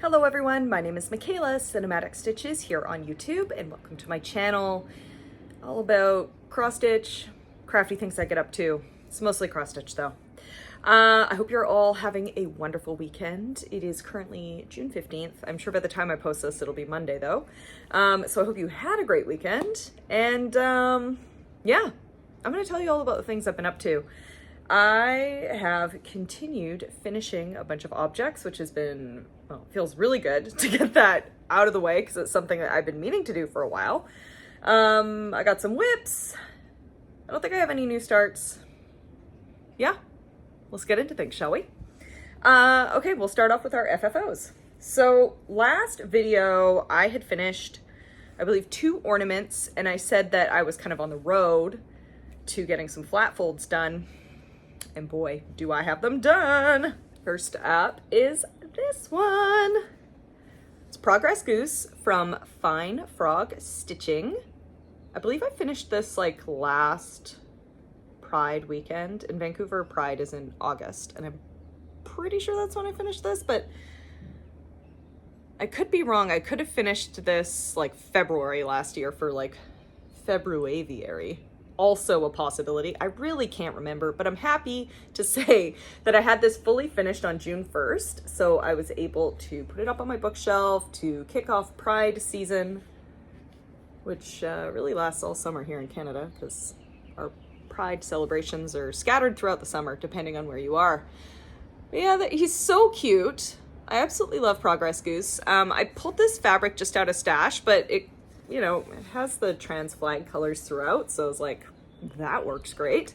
Hello everyone, my name is Michaela, Cinematic Stitches here on YouTube, and welcome to my channel, all about cross-stitch, crafty things I get up to. It's mostly cross-stitch though. I hope you're all having a wonderful weekend. It is currently June 15th. I'm sure by the time I post this, it'll be Monday though. So I hope you had a great weekend, and yeah, I'm gonna tell you all about the things I've been up to. I have continued finishing a bunch of objects, which has been, well, feels really good to get that out of the way because it's something that I've been meaning to do for a while. I got some whips. I don't think I have any new starts. Yeah, let's get into things, shall we? Okay, we'll start off with our FFOs. So last video I had finished, I believe, 2 ornaments, and I said that I was kind of on the road to getting some flat folds done. And boy, do I have them done. First up is this one. It's Progress Goose from Fine Frog Stitching. I believe I finished this like last Pride weekend. In Vancouver, Pride is in August, and I'm pretty sure that's when I finished this, but I could be wrong. I could have finished this like February last year for like February. Also a possibility. I really can't remember, but I'm happy to say that I had this fully finished on June 1st, so I was able to put it up on my bookshelf to kick off Pride season, which really lasts all summer here in Canada because our Pride celebrations are scattered throughout the summer depending on where you are. But yeah, he's so cute. I absolutely love Progress Goose. I pulled this fabric just out of stash, but it, you know, it has the trans flag colors throughout, so I was like, that works great.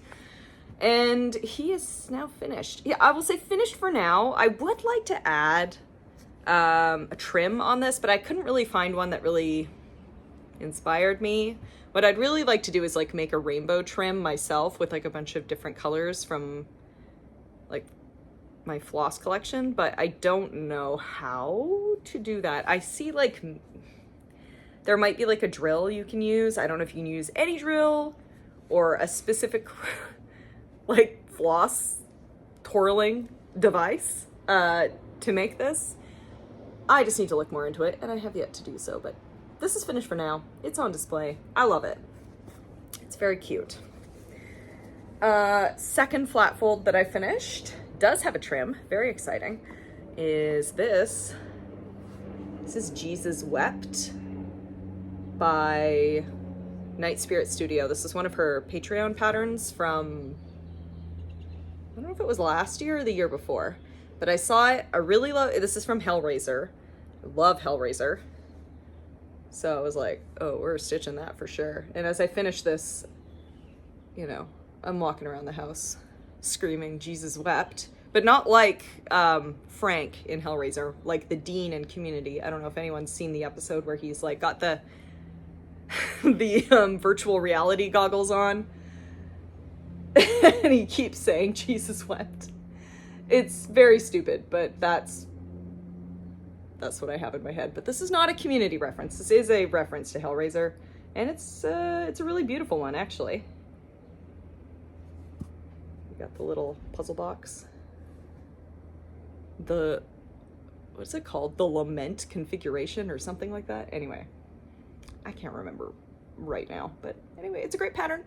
And he is now finished. Yeah, I will say finished for now. I would like to add a trim on this, but I couldn't really find one that really inspired me. What I'd really like to do is like make a rainbow trim myself with like a bunch of different colors from like my floss collection, but I don't know how to do that. I see like there might be like a drill you can use. I don't know if you can use any drill or a specific like floss twirling device to make this. I just need to look more into it, and I have yet to do so, but this is finished for now. It's on display. I love it. It's very cute. Second flat fold that I finished does have a trim. Very exciting. Is this. This is Jesus Wept by Night Spirit Studio. This is one of her Patreon patterns from, I don't know if it was last year or the year before, but I saw it. I really love it. This is from Hellraiser. I love Hellraiser. So I was like, oh, we're stitching that for sure. And as I finish this, you know, I'm walking around the house screaming Jesus Wept, but not like Frank in Hellraiser, like the Dean in Community. I don't know if anyone's seen the episode where he's like got the virtual reality goggles on and he keeps saying Jesus Wept. It's very stupid, but that's what I have in my head. But this is not a Community reference. This is a reference to Hellraiser, and it's a really beautiful one, actually. We got the little puzzle box. What's it called? The Lament configuration or something like that. Anyway, I can't remember right now, but anyway, it's a great pattern.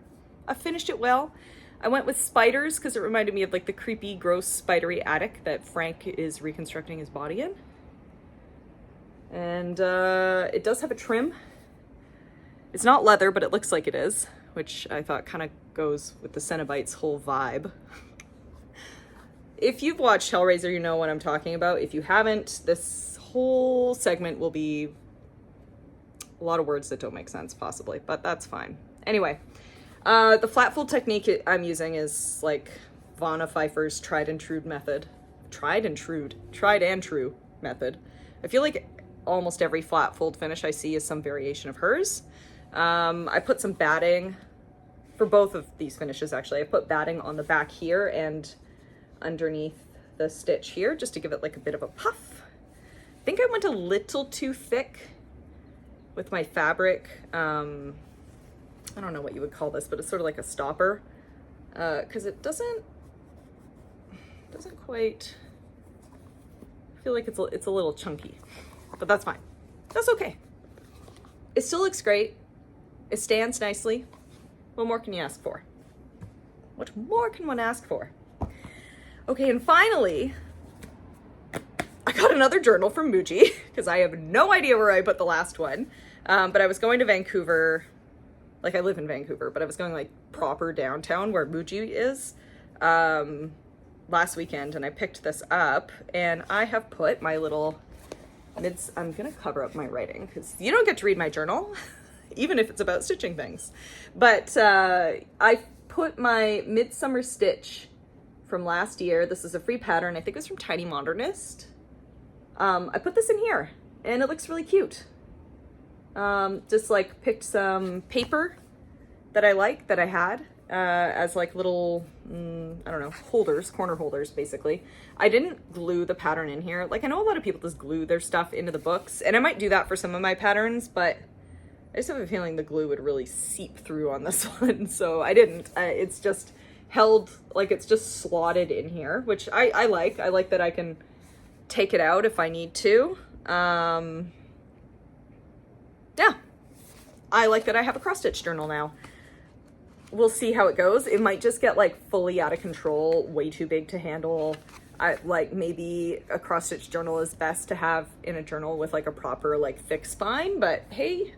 I finished it well. I went with spiders because it reminded me of like the creepy, gross, spidery attic that Frank is reconstructing his body in. And it does have a trim. It's not leather, but it looks like it is, which I thought kind of goes with the Cenobites' whole vibe. If you've watched Hellraiser, you know what I'm talking about. If you haven't, this whole segment will be a lot of words that don't make sense, possibly, but that's fine. Anyway, the flat fold technique I'm using is like Vonna Pfeiffer's tried and true method. Tried and true method. I feel like almost every flat fold finish I see is some variation of hers. I put some batting for both of these finishes, actually. I put batting on the back here and underneath the stitch here just to give it like a bit of a puff. I think I went a little too thick with my fabric. I don't know what you would call this, but it's sort of like a stopper because it doesn't quite I feel like it's a little chunky, but that's fine. That's okay. It still looks great. It stands nicely. What more can you ask for? What more can one ask for? Okay, and finally, I got another journal from Muji because I have no idea where I put the last one. But I was going to Vancouver, like I live in Vancouver, but I was going like proper downtown where Muji is last weekend, and I picked this up, and I have put my little I'm gonna cover up my writing because you don't get to read my journal, even if it's about stitching things. But I put my Midsummer Stitch from last year. This is a free pattern. I think it was from Tiny Modernist. I put this in here, and it looks really cute. Just like picked some paper that I like, that I had, as like little, I don't know, holders, corner holders, basically. I didn't glue the pattern in here. Like, I know a lot of people just glue their stuff into the books, and I might do that for some of my patterns, but I just have a feeling the glue would really seep through on this one, so I didn't. It's just held, like it's just slotted in here, which I like. I like that I can take it out if I need to. Yeah, I like that I have a cross-stitch journal now. We'll see how it goes. It might just get like fully out of control, way too big to handle. Like maybe a cross-stitch journal is best to have in a journal with like a proper like thick spine, but hey,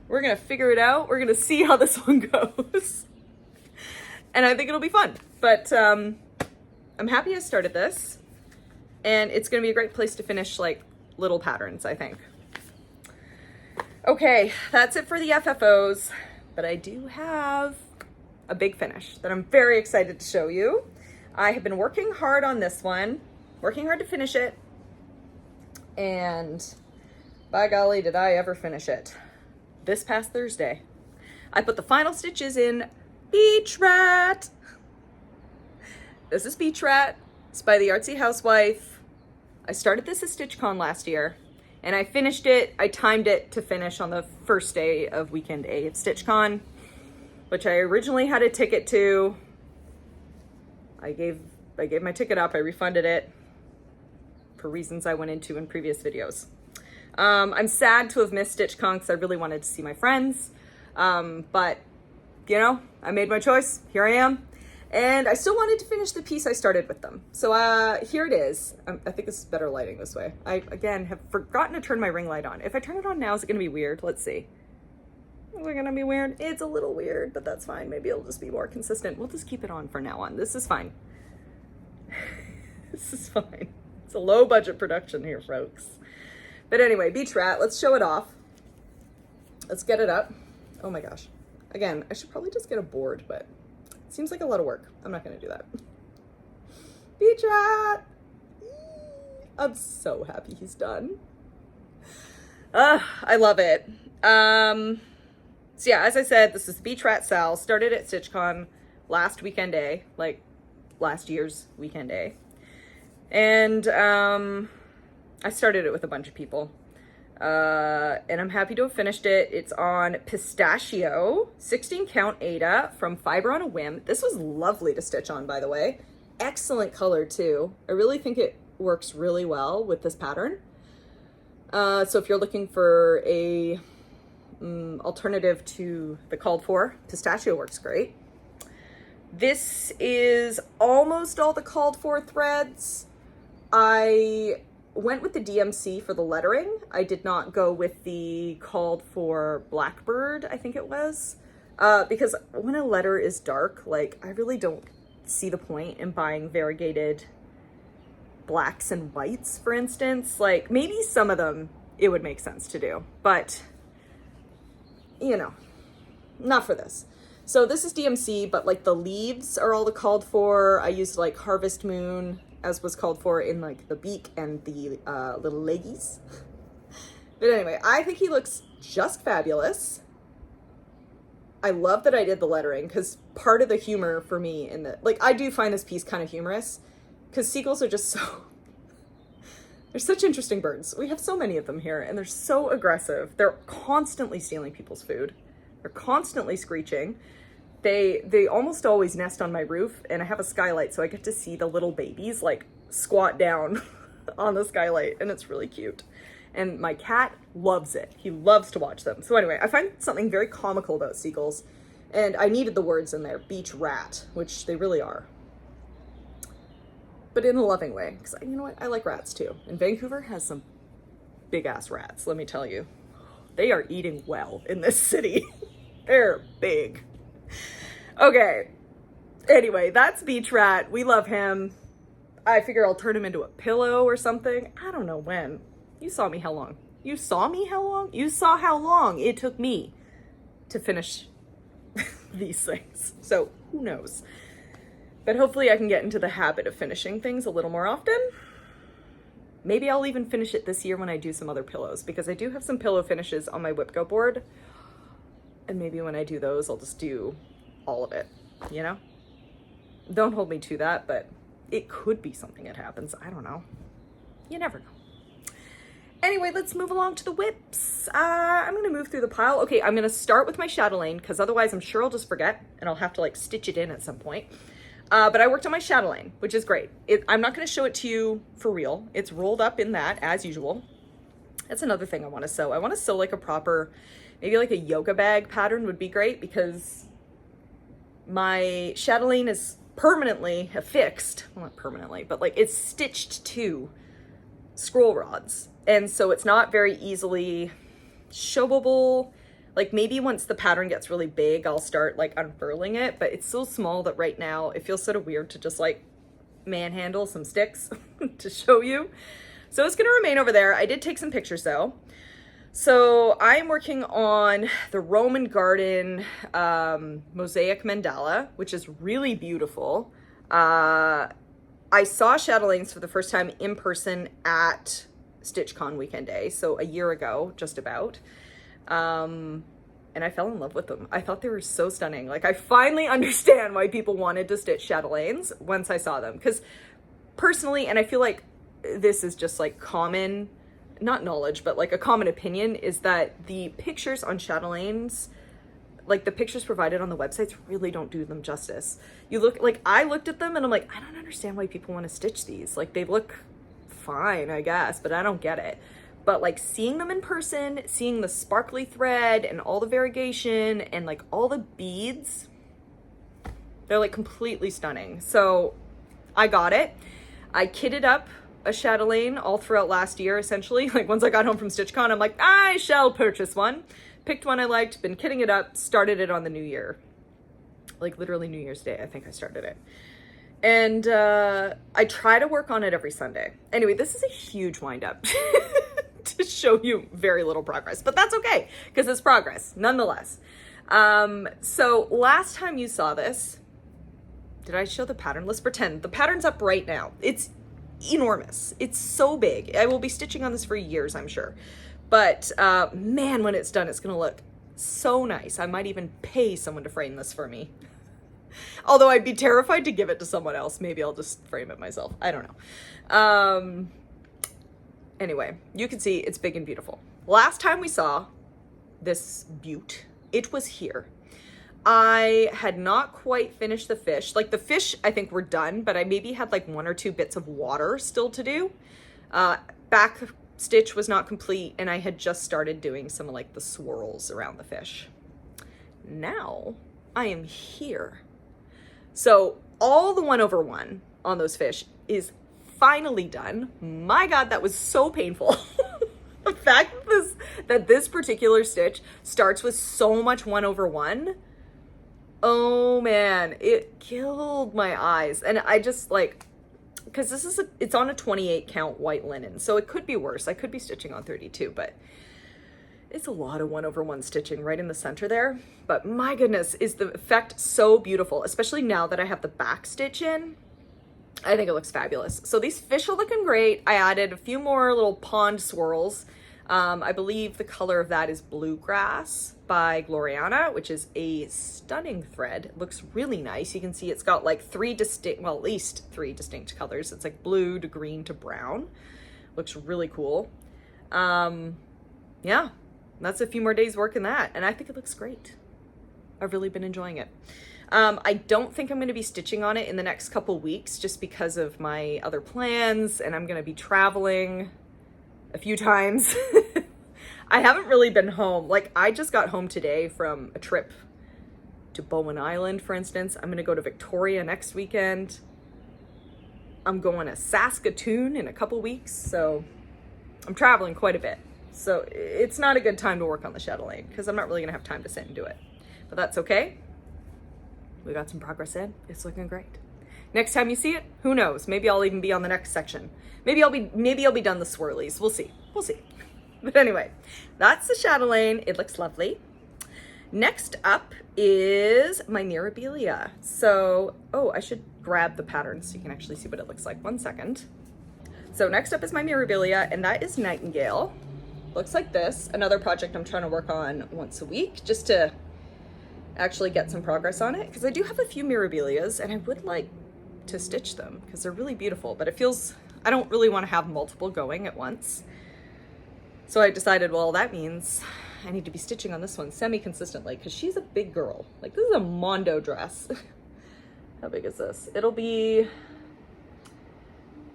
we're gonna figure it out. We're gonna see how this one goes. And I think it'll be fun. But I'm happy I started this, and it's gonna be a great place to finish like little patterns, I think. Okay, that's it for the FFOs, but I do have a big finish that I'm very excited to show you. I have been working hard on this one, working hard to finish it, and by golly, did I ever finish it. This past Thursday, I put the final stitches in Beach Rat. This is Beach Rat. It's by the Artsy Housewife. I started this at StitchCon last year, and I finished it. I timed it to finish on the first day of weekend A of StitchCon, which I originally had a ticket to. I gave my ticket up. I refunded it for reasons I went into in previous videos. I'm sad to have missed StitchCon because I really wanted to see my friends. But, you know, I made my choice. Here I am. And I still wanted to finish the piece I started with them. So here it is. I think this is better lighting this way. I, again, have forgotten to turn my ring light on. If I turn it on now, is it going to be weird? Let's see. Is it going to be weird? It's a little weird, but that's fine. Maybe it'll just be more consistent. We'll just keep it on from now on. This is fine. This is fine. It's a low budget production here, folks. But anyway, Beach Rat, let's show it off. Let's get it up. Oh my gosh. Again, I should probably just get a board, but it seems like a lot of work. I'm not going to do that. Beach Rat! I'm so happy he's done. I love it. So yeah, as I said, this is Beach Rat Sal. Started at StitchCon last weekend A, like last year's weekend A. And I started it with a bunch of people. And I'm happy to have finished it. It's on Pistachio, 16 count Ada from Fiber on a Whim. This was lovely to stitch on, by the way. Excellent color too. I really think it works really well with this pattern. So if you're looking for a alternative to the called for, Pistachio works great. This is almost all the called for threads. I went with the DMC for the lettering. I did not go with the called for Blackbird, I think it was, because when a letter is dark, like I really don't see the point in buying variegated blacks and whites, for instance. Like maybe some of them it would make sense to do, but you know, not for this. So this is DMC, but like the leaves are all the called for. I used like Harvest Moon, as was called for in like the beak and the little leggies. But anyway, I think he looks just fabulous. I love that I did the lettering because part of the humor for me in the, like I do find this piece kind of humorous because seagulls are just so, they're such interesting birds. We have so many of them here and they're so aggressive. They're constantly stealing people's food. They're constantly screeching. They almost always nest on my roof, and I have a skylight, so I get to see the little babies like squat down on the skylight, and it's really cute. And my cat loves it. He loves to watch them. So anyway, I find something very comical about seagulls, and I needed the words in there, beach rat, which they really are. But in a loving way, because you know what? I like rats too. And Vancouver has some big ass rats, let me tell you. They are eating well in this city. They're big. Okay. Anyway, that's Beach Rat. We love him. I figure I'll turn him into a pillow or something. I don't know when. You saw me how long? You saw me how long? You saw how long it took me to finish these things. So who knows? But hopefully I can get into the habit of finishing things a little more often. Maybe I'll even finish it this year when I do some other pillows, because I do have some pillow finishes on my Whip Go board. And maybe when I do those, I'll just do all of it, you know? Don't hold me to that, but it could be something that happens. I don't know. You never know. Anyway, let's move along to the whips. I'm going to move through the pile. Okay, I'm going to start with my Chatelaine, because otherwise I'm sure I'll just forget, and I'll have to like stitch it in at some point. But I worked on my Shadowlane, which is great. I'm not going to show it to you for real. It's rolled up in that, as usual. That's another thing I want to sew. I want to sew like a proper, maybe like a yoga bag pattern would be great, because my Shadowlane is permanently affixed. Well, not permanently, but like it's stitched to scroll rods. And so it's not very easily showable. Like maybe once the pattern gets really big, I'll start like unfurling it, but it's so small that right now it feels sort of weird to just like manhandle some sticks to show you. So it's gonna remain over there. I did take some pictures though. So I'm working on the Roman Garden Mosaic Mandala, which is really beautiful. I saw Shadowlanes for the first time in person at StitchCon weekend day, so a year ago, just about. And I fell in love with them. I thought they were so stunning. Like I finally understand why people wanted to stitch Chatelaines once I saw them. Because personally, and I feel like this is just like common, not knowledge, but like a common opinion, is that the pictures on Chatelaines, like the pictures provided on the websites, really don't do them justice. You look, like I looked at them and I'm like, I don't understand why people want to stitch these. Like they look fine, I guess, but I don't get it. But like seeing them in person, seeing the sparkly thread and all the variegation and like all the beads, they're like completely stunning. So I got it. I kitted up a Chatelaine all throughout last year, essentially. Like once I got home from StitchCon, I'm like, I shall purchase one. Picked one I liked, been kitting it up, started it on the new year. Like literally New Year's Day, I think I started it. And I try to work on it every Sunday. Anyway, this is a huge wind up. To show you very little progress, but that's okay because it's progress nonetheless. So last time you saw this, did I show the pattern? Let's pretend the pattern's up right now. It's enormous. It's so big. I will be stitching on this for years, I'm sure. But man, when it's done, it's gonna look so nice. I might even pay someone to frame this for me. Although I'd be terrified to give it to someone else. Maybe I'll just frame it myself. I don't know. Anyway, you can see it's big and beautiful. Last time we saw this beaut, it was here. I had not quite finished the fish. Like the fish, I think were done, but I maybe had like 1 or 2 bits of water still to do. Back stitch was not complete, and I had just started doing some of like the swirls around the fish. Now I am here. So all the 1/1 on those fish is finally done. My God, that was so painful. The fact that this particular stitch starts with so much 1/1, oh man, it killed my eyes. And I just like, because it's on a 28 count white linen, so it could be worse. I could be stitching on 32, but it's a lot of 1/1 stitching right in the center there. But my goodness, is the effect so beautiful, especially now that I have the back stitch in. I think it looks fabulous. So these fish are looking great. I added a few more little pond swirls. I believe the color of that is Bluegrass by Gloriana, which is a stunning thread. It looks really nice. You can see it's got like at least three distinct colors. It's like blue to green to brown. Looks really cool. Yeah, that's a few more days work in that. And I think it looks great. I've really been enjoying it. I don't think I'm going to be stitching on it in the next couple weeks just because of my other plans, and I'm going to be traveling a few times. I haven't really been home. Like, I just got home today from a trip to Bowen Island, for instance. I'm going to go to Victoria next weekend. I'm going to Saskatoon in a couple weeks, so I'm traveling quite a bit. So it's not a good time to work on the Chatelaine because I'm not really going to have time to sit and do it. But that's okay. We got some progress in. It's looking great. Next time you see it, who knows? Maybe I'll even be on the next section. Maybe I'll be done the swirlies. We'll see. We'll see. But anyway, that's the Shadowlane. It looks lovely. Next up is my Mirabilia. So, oh, I should grab the pattern so you can actually see what it looks like. 1 second. So next up is my Mirabilia, and that is Nightingale. Looks like this. Another project I'm trying to work on once a week just to actually get some progress on it, because I do have a few Mirabilias and I would like to stitch them because they're really beautiful, but it feels, I don't really want to have multiple going at once. So I decided, well, that means I need to be stitching on this one semi-consistently because she's a big girl. Like, this is a Mondo dress. How big is this? It'll be,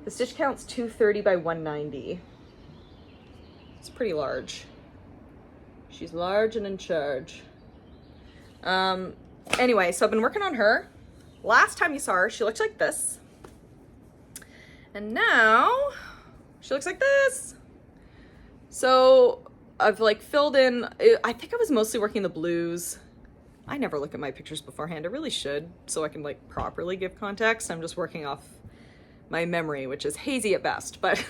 the stitch count's 230 by 190. It's pretty large. She's large and in charge. Anyway, so I've been working on her. Last time you saw her, she looked like this. And now she looks like this. So I've like filled in, I think I was mostly working the blues. I never look at my pictures beforehand. I really should, so I can like properly give context. I'm just working off my memory, which is hazy at best, but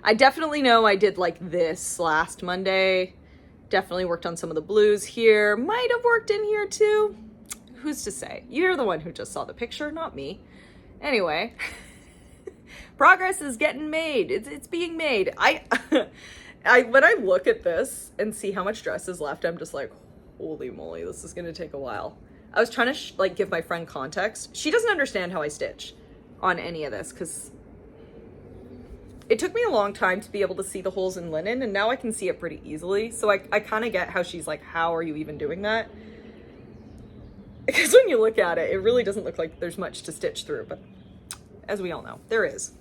I definitely know I did like this last Monday. Definitely worked on some of the blues here. Might have worked in here too. Who's to say? You're the one who just saw the picture, not me. Anyway, progress is getting made. It's being made. When I look at this and see how much dress is left, I'm just like, holy moly, this is gonna take a while. I was trying to like give my friend context. She doesn't understand how I stitch on any of this because it took me a long time to be able to see the holes in linen, and now I can see it pretty easily. So I kind of get how she's like, how are you even doing that? Because when you look at it, it really doesn't look like there's much to stitch through, but as we all know, there is.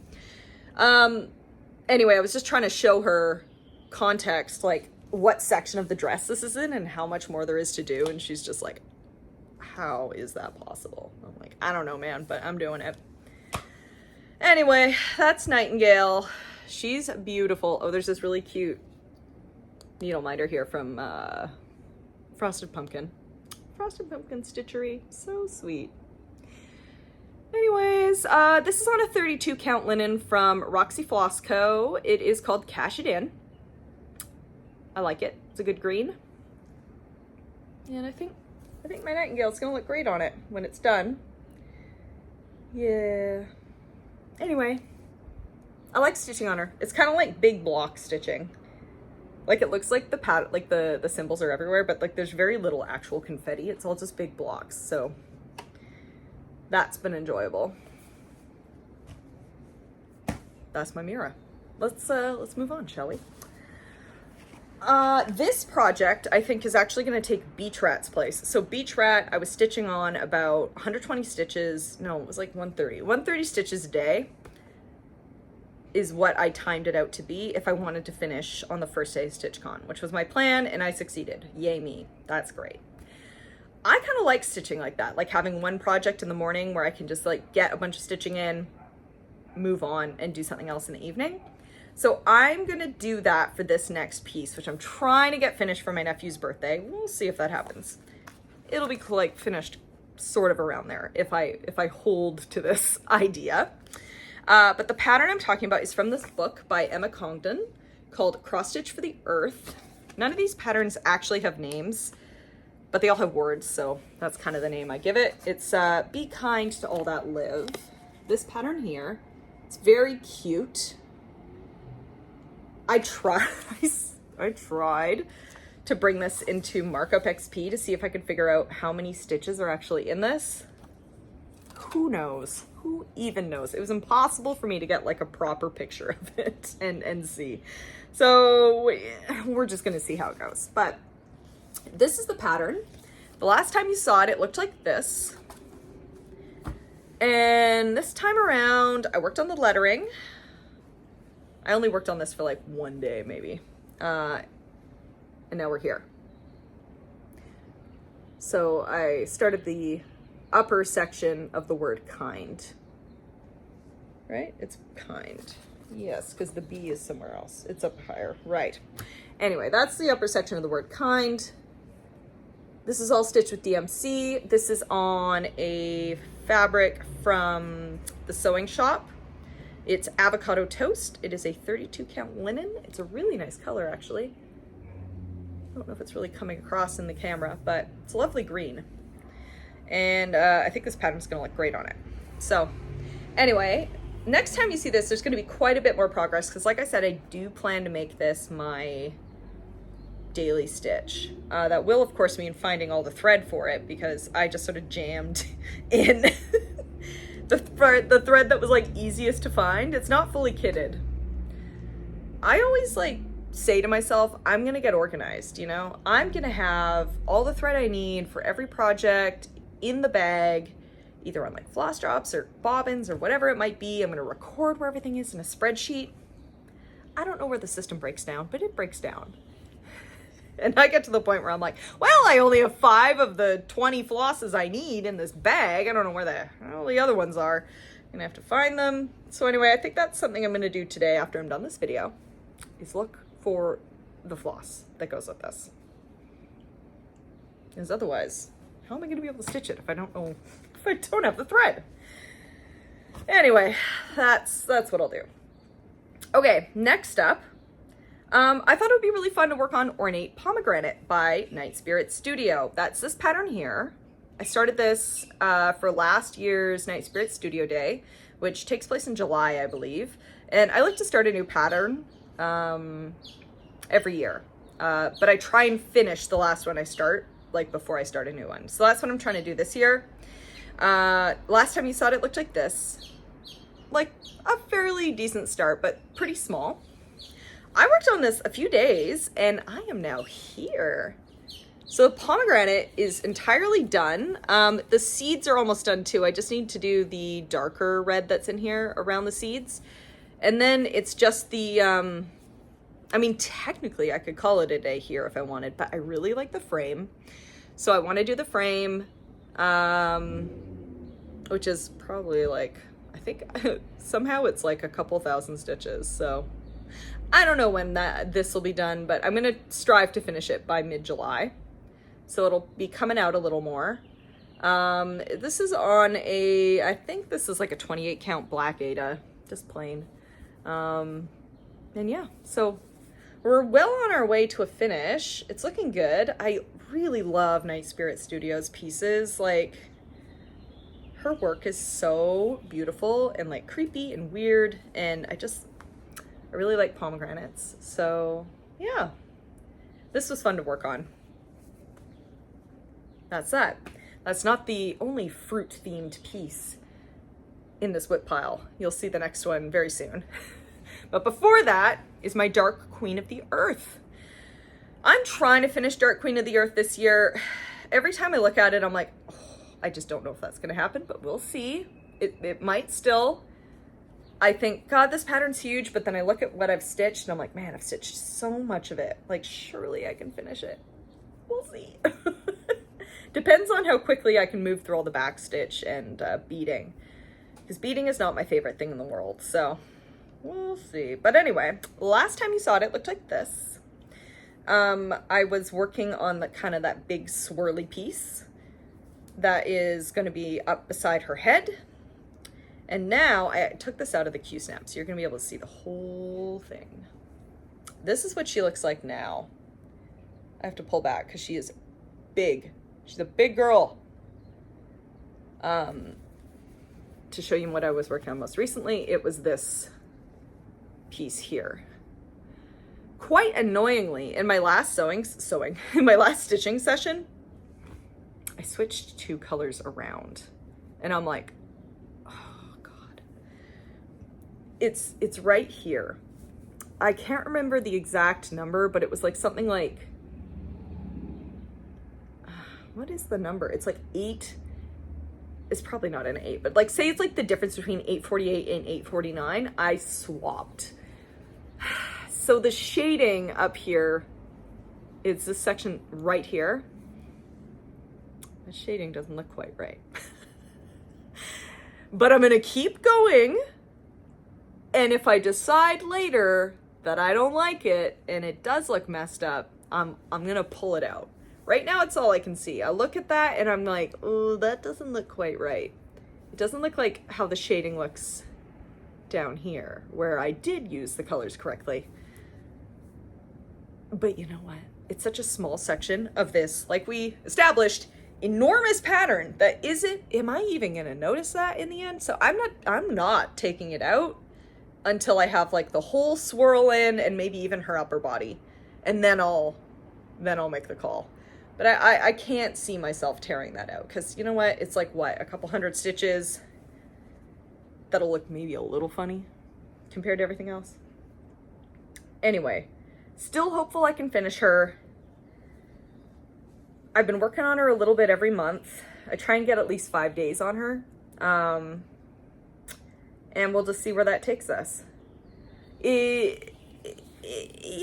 Anyway, I was just trying to show her context, like what section of the dress this is in and how much more there is to do, and she's just like, how is that possible? I'm like, I don't know, man, but I'm doing it. Anyway, that's Nightingale. She's beautiful. Oh, there's this really cute needle minder here from Frosted Pumpkin Stitchery. So sweet. Anyways, this is on a 32 count linen from Roxy Floss Co. It is called Cash It In. I like it. It's a good green. And I think my Nightingale's gonna look great on it when it's done. Yeah. Anyway, I like stitching on her. It's kind of like big block stitching. Like, it looks like the symbols are everywhere, but like there's very little actual confetti. It's all just big blocks. So that's been enjoyable. That's my Mira. Let's move on, shall we? This project I think is actually going to take Beach Rat's place. So Beach Rat, I was stitching on about 120 stitches. No, it was like 130. 130 stitches a day is what I timed it out to be if I wanted to finish on the first day of StitchCon, which was my plan, and I succeeded. Yay me. That's great. I kind of like stitching like that, like having one project in the morning where I can just like get a bunch of stitching in, move on, and do something else in the evening. So I'm gonna do that for this next piece, which I'm trying to get finished for my nephew's birthday. We'll see if that happens. It'll be like finished sort of around there if I hold to this idea. But the pattern I'm talking about is from this book by Emma Congdon called Cross Stitch for the Earth. None of these patterns actually have names, but they all have words, so that's kind of the name I give it. It's Be Kind to All That Live. This pattern here, it's very cute. I tried to bring this into Markup XP to see if I could figure out how many stitches are actually in this. Who knows? Who even knows? It was impossible for me to get like a proper picture of it and see. So we're just gonna see how it goes. But this is the pattern. The last time you saw it, it looked like this. And this time around, I worked on the lettering. I only worked on this for like one day, maybe. And now we're here. So I started the upper section of the word kind. Right? It's kind. Yes, because the B is somewhere else. It's up higher. Right. Anyway, that's the upper section of the word kind. This is all stitched with DMC. This is on a fabric from the sewing shop. It's avocado toast. It is a 32 count linen. It's a really nice color, actually. I don't know if it's really coming across in the camera, but it's a lovely green. And I think this pattern's gonna look great on it. So anyway, next time you see this, there's gonna be quite a bit more progress because like I said, I do plan to make this my daily stitch. That will of course mean finding all the thread for it because I just sort of jammed in the thread that was like easiest to find. It's not fully kitted. I always like say to myself, I'm gonna get organized, you know? I'm gonna have all the thread I need for every project in the bag, either on like floss drops or bobbins or whatever it might be. I'm gonna record where everything is in a spreadsheet. I don't know where the system breaks down, but it breaks down. And I get to the point where I'm like, well, I only have 5 of the 20 flosses I need in this bag. I don't know where all the other ones are. I'm gonna have to find them. So anyway, I think that's something I'm gonna do today after I'm done this video, is look for the floss that goes with this. Because otherwise, how am I gonna be able to stitch it if I don't know, if I don't have the thread? Anyway, that's what I'll do. Okay, next up, I thought it would be really fun to work on Ornate Pomegranate by Night Spirit Studio. That's this pattern here. I started this for last year's Night Spirit Studio Day, which takes place in July, I believe. And I like to start a new pattern every year. But I try and finish the last one I start, like before I start a new one. So that's what I'm trying to do this year. Last time you saw it, it looked like this. Like a fairly decent start, but pretty small. I worked on this a few days and I am now here. So the pomegranate is entirely done. The seeds are almost done too. I just need to do the darker red that's in here around the seeds. And then it's just the, I mean, technically I could call it a day here if I wanted, but I really like the frame. So I want to do the frame, which is probably like, I think somehow it's like a couple thousand stitches. So I don't know when this will be done, but I'm going to strive to finish it by mid-July. So it'll be coming out a little more. This is on I think this is like a 28 count black Ada, just plain. And yeah, so we're well on our way to a finish. It's looking good. I really love Night Spirit Studio's pieces. Like, her work is so beautiful and like creepy and weird, and I really like pomegranates. So yeah, this was fun to work on. That's that. That's not the only fruit themed piece in this whip pile. You'll see the next one very soon. But before that is my Dark Queen of the Earth. I'm trying to finish Dark Queen of the Earth this year. Every time I look at it, I'm like, oh, I just don't know if that's gonna happen, but we'll see. It might still. I think, God, this pattern's huge, but then I look at what I've stitched and I'm like, man, I've stitched so much of it. Like, surely I can finish it. We'll see. Depends on how quickly I can move through all the back stitch and beading. Because beading is not my favorite thing in the world, so we'll see. But anyway, last time you saw it, it looked like this. I was working on the kind of that big swirly piece that is going to be up beside her head. And now I took this out of the Q-snap, so you're going to be able to see the whole thing. This is what she looks like now. I have to pull back because she is big. She's a big girl. To show you what I was working on most recently, it was this piece here. Quite annoyingly, in my last in my last stitching session, I switched 2 colors around. And I'm like, oh God. It's right here. I can't remember the exact number, but it was like something like, what is the number? It's like 8. it's probably not an 8, but like say it's like the difference between 848 and 849, I swapped. So the shading up here is this section right here. The shading doesn't look quite right. But I'm gonna keep going. And if I decide later that I don't like it and it does look messed up, I'm gonna pull it out. Right now it's all I can see. I look at that and I'm like, oh, that doesn't look quite right. It doesn't look like how the shading looks down here, where I did use the colors correctly. But you know what? It's such a small section of this, like we established, enormous pattern that am I even gonna notice that in the end? So I'm not taking it out until I have like the whole swirl in and maybe even her upper body. And then I'll make the call. But I can't see myself tearing that out, because you know what? It's like, what, a couple hundred stitches that'll look maybe a little funny compared to everything else. Anyway, still hopeful I can finish her. I've been working on her a little bit every month. I try and get at least 5 days on her. And we'll just see where that takes us. You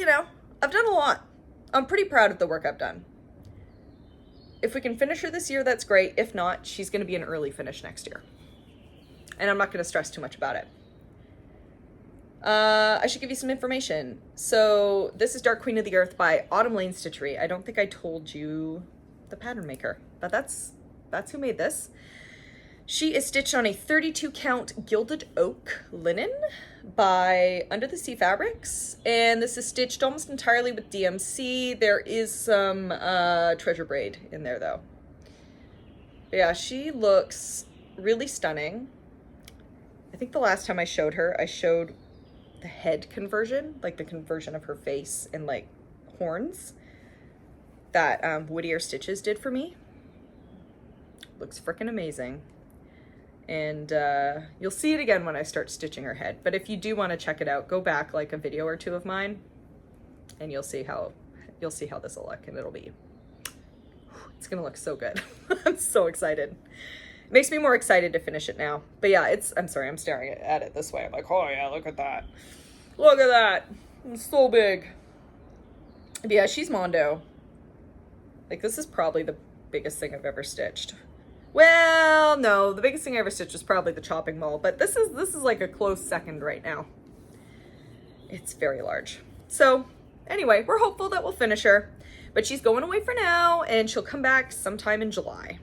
know, I've done a lot. I'm pretty proud of the work I've done. If we can finish her this year, that's great. If not, she's going to be an early finish next year. And I'm not going to stress too much about it. I should give you some information. So this is Dark Queen of the Earth by Autumn Lane Stitchery. I don't think I told you the pattern maker, but that's who made this. She is stitched on a 32 count gilded oak linen by Under the Sea Fabrics, and this is stitched almost entirely with DMC. There is some treasure braid in there though. But yeah, she looks really stunning. I think the last time I showed her, I showed the head conversion, like the conversion of her face and like horns that Whittier Stitches did for me. Looks freaking amazing. And you'll see it again when I start stitching her head. But if you do want to check it out, go back like a video or two of mine and you'll see how this will look, and it's gonna look so good. I'm so excited. It makes me more excited to finish it now. But yeah, I'm sorry, I'm staring at it this way. I'm like, oh yeah, look at that. Look at that. It's so big. But yeah, she's Mondo. Like, this is probably the biggest thing I've ever stitched. Well, no, the biggest thing I ever stitched was probably the chopping mall, but this is like a close second right now. It's very large. So anyway, we're hopeful that we'll finish her, but she's going away for now and she'll come back sometime in July.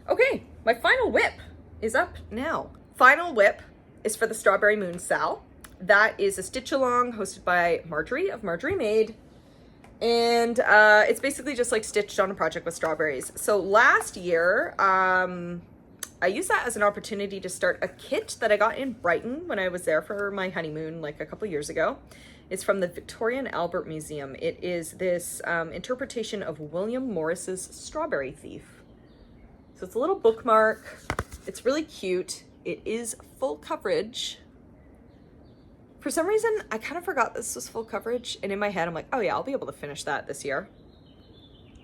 Okay, my final whip is up now. Final whip is for the Strawberry Moon Sal. That is a stitch along hosted by Marjorie of Marjorie Made. And it's basically just like stitched on a project with strawberries. So last year, I used that as an opportunity to start a kit that I got in Brighton when I was there for my honeymoon like a couple years ago. It's from the Victoria and Albert Museum. It is this interpretation of William Morris's Strawberry Thief. So it's a little bookmark. It's really cute. It is full coverage. For some reason, I kind of forgot this was full coverage, and in my head, I'm like, oh yeah, I'll be able to finish that this year.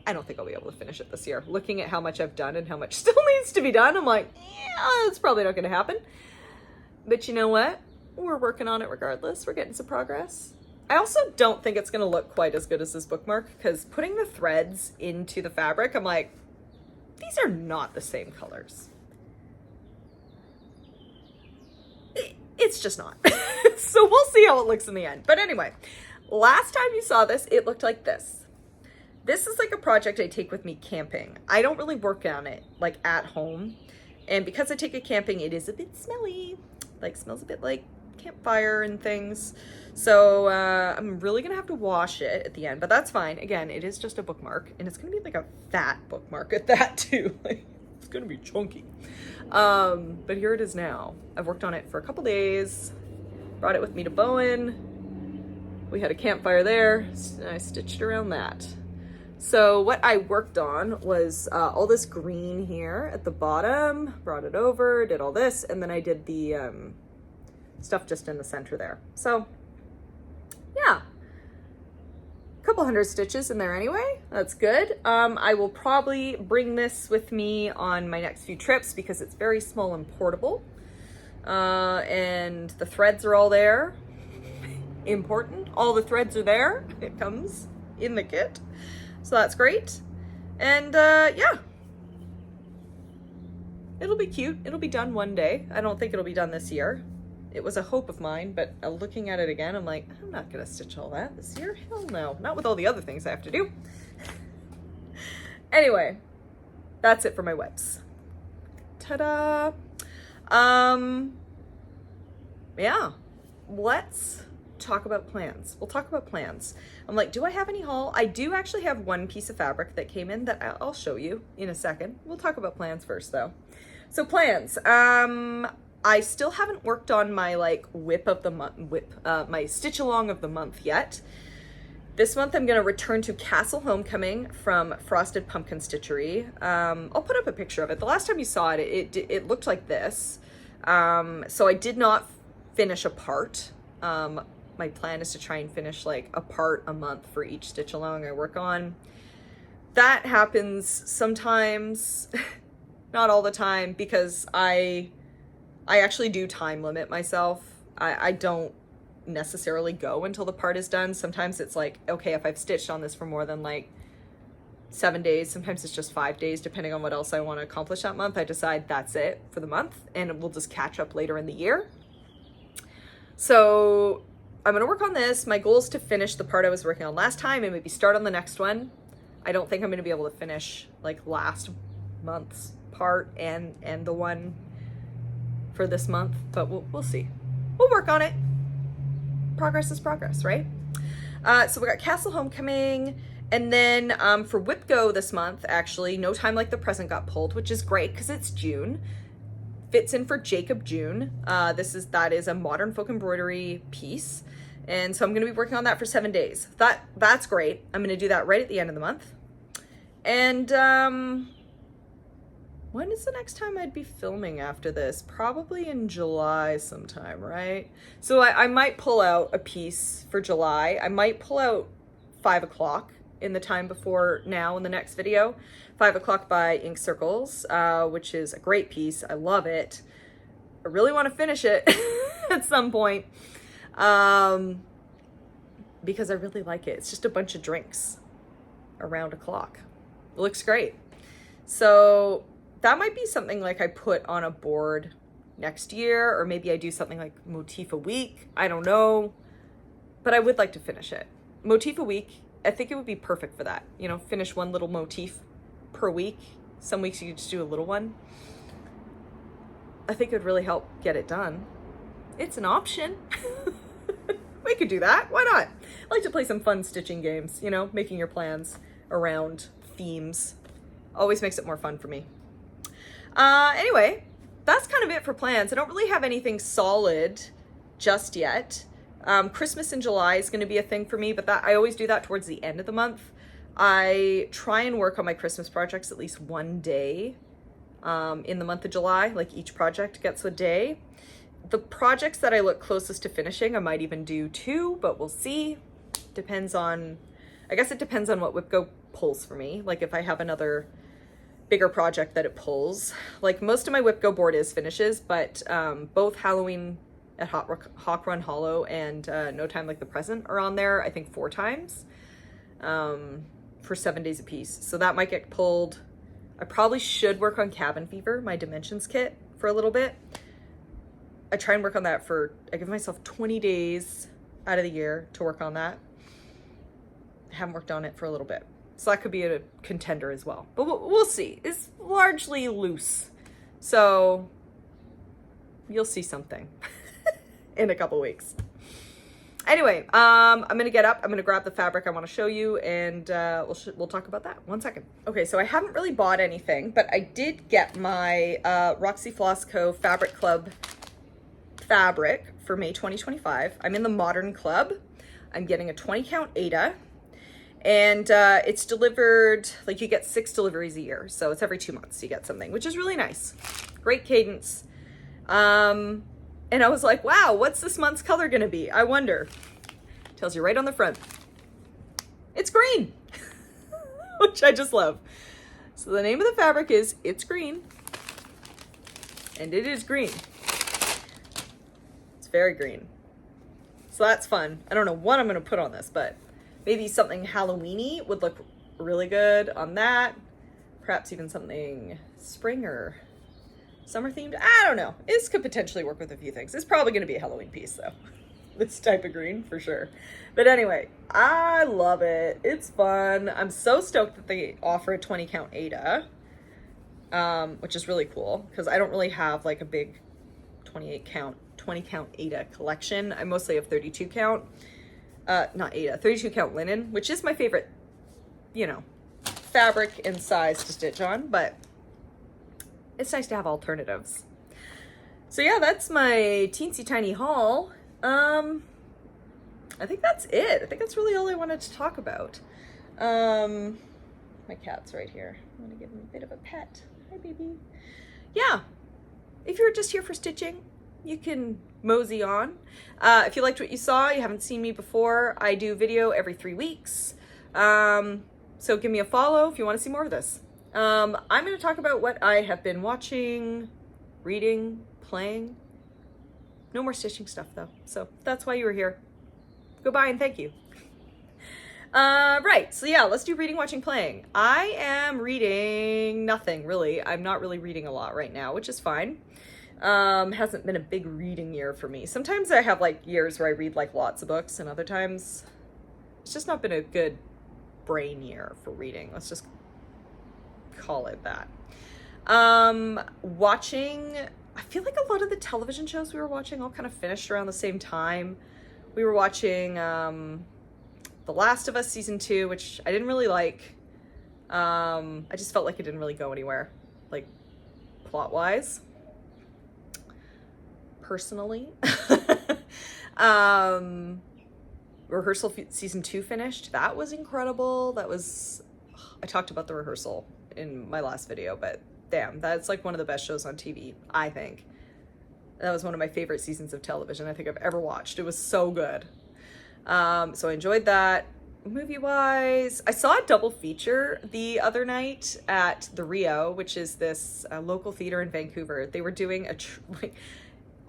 I don't think I'll be able to finish it this year. Looking at how much I've done and how much still needs to be done, I'm like, yeah, it's probably not going to happen. But you know what? We're working on it regardless. We're getting some progress. I also don't think it's going to look quite as good as this bookmark, because putting the threads into the fabric, I'm like, these are not the same colors. It's just not. So we'll see how it looks in the end. But anyway, last time you saw this, it looked like this. This is like a project I take with me camping. I don't really work on it like at home. And because I take it camping, it is a bit smelly. Like, smells a bit like campfire and things. So I'm really gonna have to wash it at the end, but that's fine. Again, it is just a bookmark, and it's gonna be like a fat bookmark at that too. Like, it's gonna be chunky. But here it is now. I've worked on it for a couple days, brought it with me to Bowen. We had a campfire there, and I stitched around that. So what I worked on was all this green here at the bottom, brought it over, did all this, and then I did the stuff just in the center there. So yeah, couple hundred stitches in there anyway. That's good. I will probably bring this with me on my next few trips because it's very small and portable. And the threads are all there. Important. All the threads are there. It comes in the kit. So that's great. And yeah. It'll be cute. It'll be done one day. I don't think it'll be done this year. It was a hope of mine, but looking at it again, I'm like, I'm not gonna stitch all that this year. Hell no. Not with all the other things I have to do. Anyway, that's it for my webs. Ta-da! Yeah, let's talk about plans. We'll talk about plans. I'm like, do I have any haul? I do actually have one piece of fabric that came in that I'll show you in a second. We'll talk about plans first though. So plans, I still haven't worked on my like whip of the month, my stitch along of the month yet. This month I'm gonna return to Castle Homecoming from Frosted Pumpkin Stitchery. I'll put up a picture of it. The last time you saw it, it looked like this. So I did not finish a part. My plan is to try and finish like a part a month for each stitch along I work on. That happens sometimes, not all the time, because I actually do time limit myself. I don't necessarily go until the part is done. Sometimes it's like, okay, if I've stitched on this for more than like 7 days, sometimes it's just 5 days, depending on what else I want to accomplish that month. I decide that's it for the month and we'll just catch up later in the year. So I'm going to work on this. My goal is to finish the part I was working on last time and maybe start on the next one. I don't think I'm going to be able to finish like last month's part and the one for this month, but we'll see. We'll work on it. Progress is progress, right? So we got Castle Homecoming, and then for Whip Go this month, actually, No Time Like the Present got pulled, which is great because it's June. Fits in for Jacob June. That is a modern folk embroidery piece, and so I'm going to be working on that for 7 days. That's great. I'm going to do that right at the end of the month. And when is the next time I'd be filming after this? Probably in July sometime, right? So I might pull out a piece for July. I might pull out 5 o'clock in the time before now in the next video. 5 o'clock by Ink Circles, which is a great piece. I love it. I really want to finish it at some point because I really like it. It's just a bunch of drinks around a clock. It looks great. So that might be something like I put on a board next year, or maybe I do something like motif a week. I don't know, but I would like to finish it. Motif a week, I think it would be perfect for that. You know, finish one little motif per week. Some weeks you could just do a little one. I think it would really help get it done. It's an option. We could do that. Why not? I like to play some fun stitching games, you know, making your plans around themes. Always makes it more fun for me. Anyway, that's kind of it for plans. I don't really have anything solid just yet. Christmas in July is going to be a thing for me, but I always do that towards the end of the month. I try and work on my Christmas projects at least one day in the month of July. Like each project gets a day. The projects that I look closest to finishing, I might even do 2, but we'll see. I guess it depends on what WhipGo pulls for me. Like if I have another bigger project that it pulls. Like most of my WhipGo board is finishes, but both Halloween at Hawk Run Hollow and No Time Like the Present are on there, I think 4 times for 7 days a piece. So that might get pulled. I probably should work on Cabin Fever, my Dimensions kit, for a little bit. I try and work on that I give myself 20 days out of the year to work on that. I haven't worked on it for a little bit. So that could be a contender as well. But we'll see. It's largely loose. So you'll see something in a couple weeks. Anyway, I'm going to get up. I'm going to grab the fabric I want to show you, and we'll talk about that. 1 second. Okay, so I haven't really bought anything, but I did get my Roxy Floss Co. Fabric Club fabric for May 2025. I'm in the Modern Club. I'm getting a 20 count Aida. And it's delivered, like you get 6 deliveries a year. So it's every 2 months you get something, which is really nice. Great cadence. And I was like, wow, what's this month's color gonna be? I wonder. Tells you right on the front. It's green, which I just love. So the name of the fabric is It's Green, and it is green. It's very green. So that's fun. I don't know what I'm going to put on this, but maybe something Halloween-y would look really good on that. Perhaps even something spring or summer themed. I don't know. This could potentially work with a few things. It's probably going to be a Halloween piece though. This type of green for sure. But anyway, I love it. It's fun. I'm so stoked that they offer a 20 count Ada, which is really cool because I don't really have like a big 20 count Ada collection. I mostly have 32 count, not Ada, 32 count linen, which is my favorite, you know, fabric and size to stitch on, but it's nice to have alternatives. So yeah, that's my teensy tiny haul. I think that's it. I think that's really all I wanted to talk about. My cat's right here. I'm gonna give him a bit of a pet. Hi, baby. Yeah, if you're just here for stitching, you can mosey on. If you liked what you saw, you haven't seen me before, I do video every 3 weeks. So give me a follow if you want to see more of this. I'm going to talk about what I have been watching, reading, playing. No more stitching stuff though. So that's why you were here. Goodbye and thank you. Right. So yeah, let's do reading, watching, playing. I am reading nothing really. I'm not really reading a lot right now, which is fine. Hasn't been a big reading year for me. Sometimes I have like years where I read like lots of books and other times it's just not been a good brain year for reading. Let's just call it that. Watching, I feel like a lot of the television shows we were watching all kind of finished around the same time. We were watching, The Last of Us season 2, which I didn't really like. I just felt like it didn't really go anywhere, like plot wise. Personally. Rehearsal season 2 finished. That was incredible. I talked about the rehearsal in my last video, but damn, that's like one of the best shows on TV, I think. That was one of my favorite seasons of television I think I've ever watched. It was so good. So I enjoyed that. Movie-wise, I saw a double feature the other night at the Rio, which is this local theater in Vancouver. They were doing I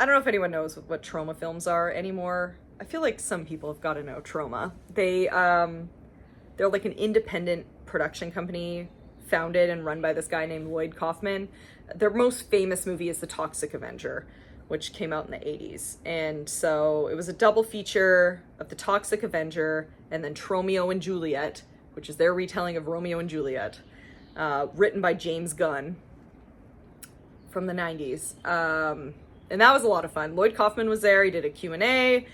don't know if anyone knows what trauma films are anymore. I feel like some people have got to know trauma. They're like an independent production company founded and run by this guy named Lloyd Kaufman. Their most famous movie is The Toxic Avenger, which came out in the 80s. And so it was a double feature of The Toxic Avenger and then Tromeo and Juliet, which is their retelling of Romeo and Juliet, written by James Gunn from the 90s. And that was a lot of fun. Lloyd Kaufman was there. He did a Q&A.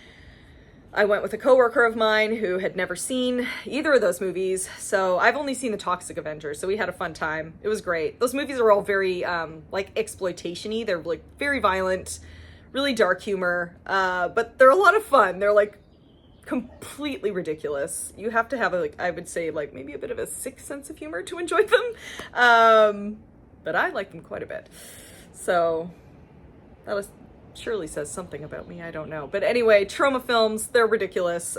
I went with a coworker of mine who had never seen either of those movies. So I've only seen The Toxic Avenger. So we had a fun time. It was great. Those movies are all very like exploitation-y. They're like very violent, really dark humor. But they're a lot of fun. They're like completely ridiculous. You have to have I would say like maybe a bit of a sick sense of humor to enjoy them. But I like them quite a bit. So that surely says something about me. I don't know. But anyway, trauma films, they're ridiculous.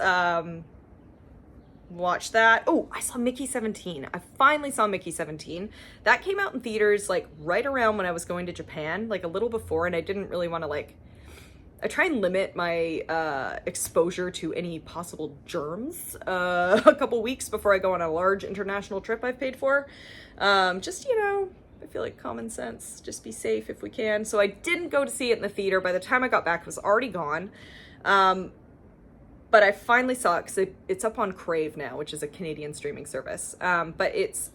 Watch that. Oh, I saw Mickey 17. I finally saw Mickey 17. That came out in theaters like right around when I was going to Japan, like a little before, and I didn't really want to I try and limit my exposure to any possible germs a couple weeks before I go on a large international trip I've paid for. Just, I feel like common sense, just be safe if we can. So I didn't go to see it in the theater. By the time I got back, it was already gone. But I finally saw it because it's up on Crave now, which is a Canadian streaming service. But it's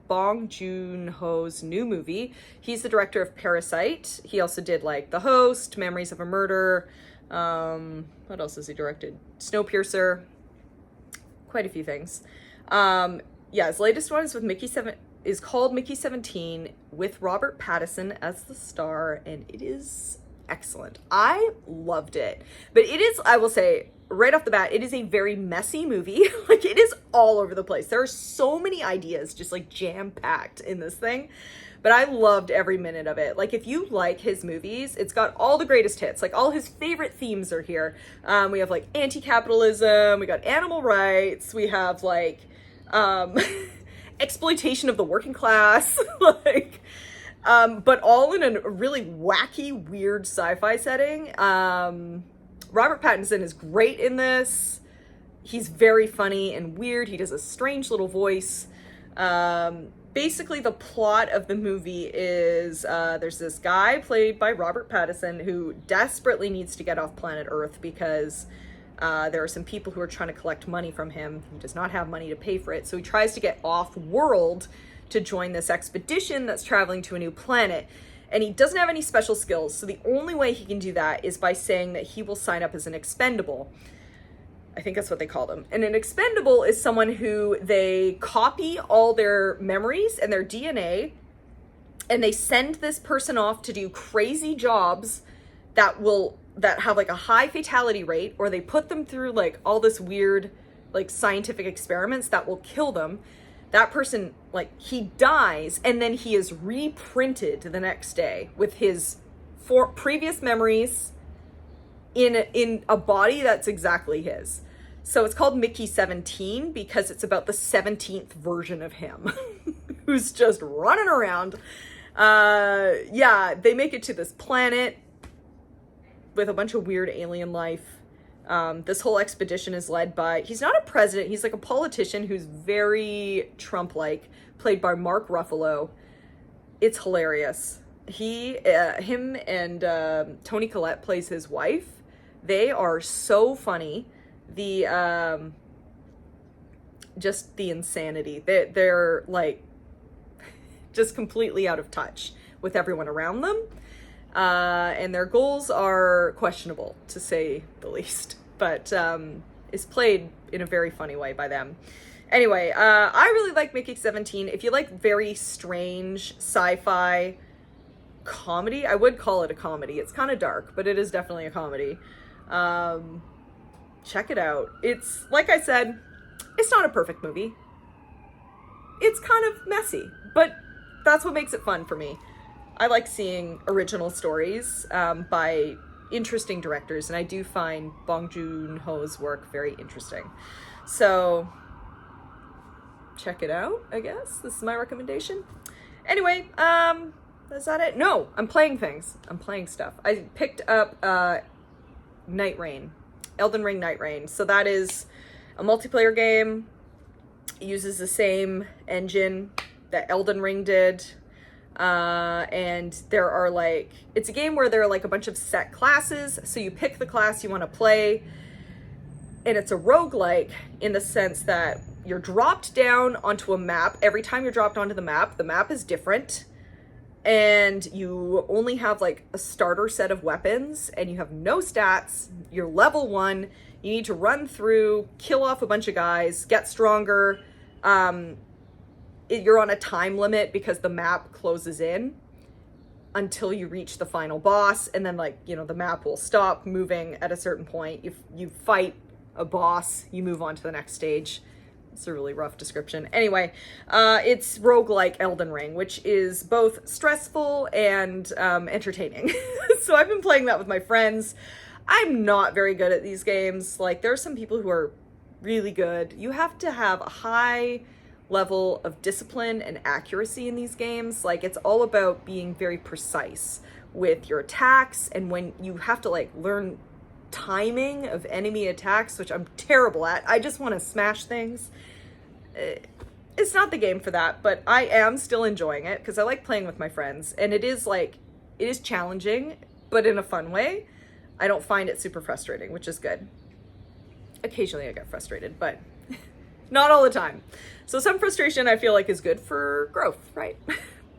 Bong Joon-ho's new movie. He's the director of Parasite. He also did The Host, Memories of a Murder. What else has he directed? Snowpiercer. Quite a few things. His latest one is with is called Mickey 17 with Robert Pattinson as the star, and it is excellent. I loved it. But it is, I will say, right off the bat, it is a very messy movie. It is all over the place. There are so many ideas just jam-packed in this thing. but I loved every minute of it. Like, if you like his movies, it's got all the greatest hits. Like, all his favorite themes are here. We have, like, anti-capitalism, we got animal rights, we have, like, exploitation of the working class, like, but all in a really wacky, weird sci-fi setting. Robert Pattinson is great in this. He's very funny and weird. He does a strange little voice. Basically, the plot of the movie is there's this guy played by Robert Pattinson who desperately needs to get off planet Earth because there are some people who are trying to collect money from him. He does not have money to pay for it, so he tries to get off-world to join this expedition that's traveling to a new planet. And he doesn't have any special skills, so the only way he can do that is by saying that he will sign up as an expendable. I think that's what they call them. And an expendable is someone who they copy all their memories and their DNA, and they send this person off to do crazy jobs that have like a high fatality rate, or they put them through like all this weird like scientific experiments that will kill them. That person, like, he dies, and then he is reprinted the next day with his previous memories in a body that's exactly his. So it's called Mickey 17 because it's about the 17th version of him who's just running around. Yeah, they make it to this planet with a bunch of weird alien life. This whole expedition is led by, he's not a president, he's like a politician who's very Trump-like, played by Mark Ruffalo. It's hilarious. Him and Toni Collette plays his wife. They are so funny. Just the insanity. They're like just completely out of touch with everyone around them. And their goals are questionable, to say the least, but is played in a very funny way by them. Anyway, I really like Mickey 17. If you like very strange sci-fi comedy, I would call it a comedy. It's kind of dark, but it is definitely a comedy. Check it out. It's, like I said, it's not a perfect movie. It's kind of messy, but that's what makes it fun for me. I like seeing original stories by interesting directors, and I do find Bong Joon-ho's work very interesting. So check it out, I guess. This is my recommendation. Anyway, is that it? No, I'm playing things. I'm playing stuff. I picked up Nightreign, Elden Ring Nightreign. So that is a multiplayer game. It uses the same engine that Elden Ring did. And there are like, it's a game where there are like a bunch of set classes, so you pick the class you want to play, and it's a roguelike in the sense that you're dropped down onto a map. Every time you're dropped onto the map is different, and you only have like a starter set of weapons, and you have no stats. You're level 1, you need to run through, kill off a bunch of guys, get stronger. You're on a time limit because the map closes in until you reach the final boss, and then, like, you know, the map will stop moving at a certain point. You fight a boss, you move on to the next stage. It's a really rough description. Anyway, it's roguelike Elden Ring, which is both stressful and entertaining. So I've been playing that with my friends. I'm not very good at these games. Like, there are some people who are really good. You have to have a high level of discipline and accuracy in these games. Like, it's all about being very precise with your attacks, and when you have to like learn timing of enemy attacks, which I'm terrible at. I just want to smash things. It's not the game for that, but I am still enjoying it because I like playing with my friends, and it is challenging, but in a fun way. I don't find it super frustrating, which is good. Occasionally I get frustrated, but not all the time. So some frustration I feel like is good for growth, right?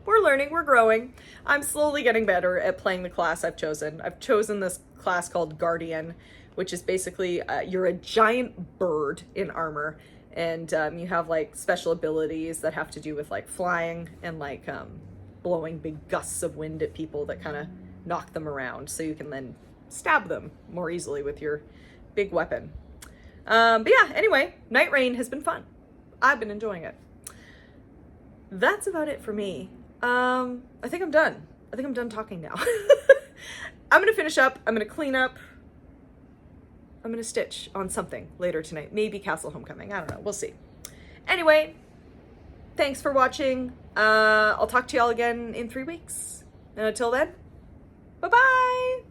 We're learning, we're growing. I'm slowly getting better at playing the class I've chosen. I've chosen this class called Guardian, which is basically, you're a giant bird in armor, and you have like special abilities that have to do with like flying and like blowing big gusts of wind at people that kind of knock them around, so you can then stab them more easily with your big weapon. But yeah, anyway, Nightreign has been fun. I've been enjoying it. That's about it for me. I think I'm done. I think I'm done talking now. I'm gonna finish up. I'm gonna clean up. I'm gonna stitch on something later tonight. Maybe Castle Homecoming. I don't know. We'll see. Anyway, thanks for watching. I'll talk to y'all again in 3 weeks. And until then, bye-bye!